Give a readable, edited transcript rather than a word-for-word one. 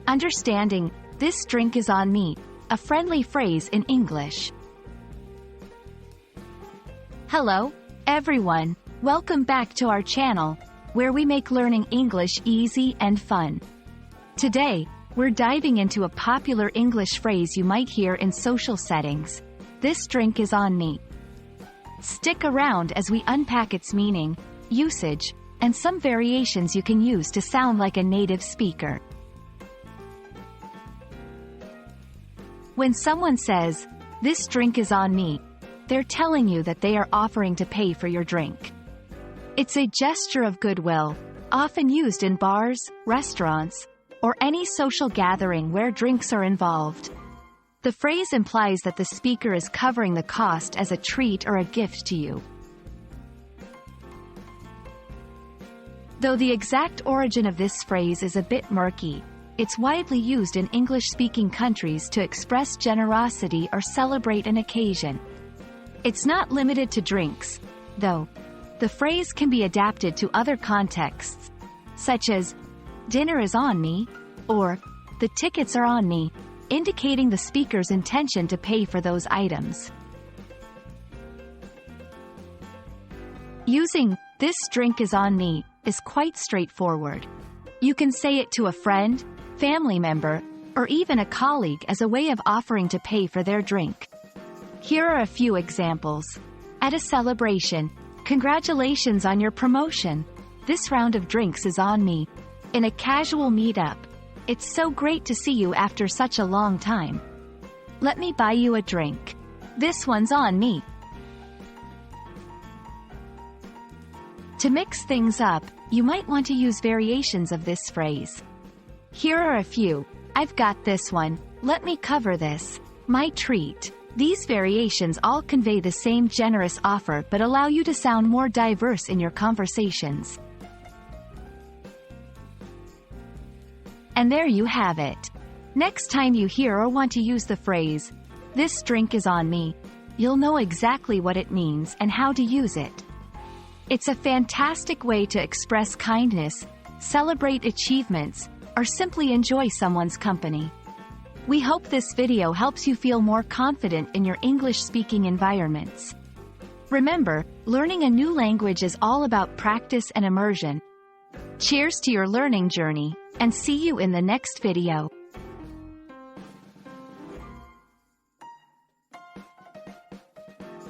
Understanding, this drink is on me, a friendly phrase in English. Hello, everyone. Welcome back to our channel, where we make learning English easy and fun. Today, we're diving into a popular English phrase you might hear in social settings. This drink is on me. Stick around as we unpack its meaning, usage, and some variations you can use to sound like a native speaker. When someone says, "This drink is on me," they're telling you that they are offering to pay for your drink. It's a gesture of goodwill, often used in bars, restaurants, or any social gathering where drinks are involved. The phrase implies that the speaker is covering the cost as a treat or a gift to you. Though the exact origin of this phrase is a bit murky, it's widely used in English-speaking countries to express generosity or celebrate an occasion. It's not limited to drinks, though. The phrase can be adapted to other contexts, such as, "Dinner is on me," or "The tickets are on me," indicating the speaker's intention to pay for those items. Using "This drink is on me" is quite straightforward. You can say it to a friend, family member, or even a colleague as a way of offering to pay for their drink. Here are a few examples. At a celebration, "Congratulations on your promotion. This round of drinks is on me." In a casual meetup, "It's so great to see you after such a long time. Let me buy you a drink. This one's on me." To mix things up, you might want to use variations of this phrase. Here are a few. "I've got this one. Let me cover this. My treat." These variations all convey the same generous offer but allow you to sound more diverse in your conversations. And there you have it. Next time you hear or want to use the phrase, "This drink is on me," you'll know exactly what it means and how to use it. It's a fantastic way to express kindness, celebrate achievements, or simply enjoy someone's company. We hope this video helps you feel more confident in your English-speaking environments. Remember, learning a new language is all about practice and immersion. Cheers to your learning journey, and see you in the next video.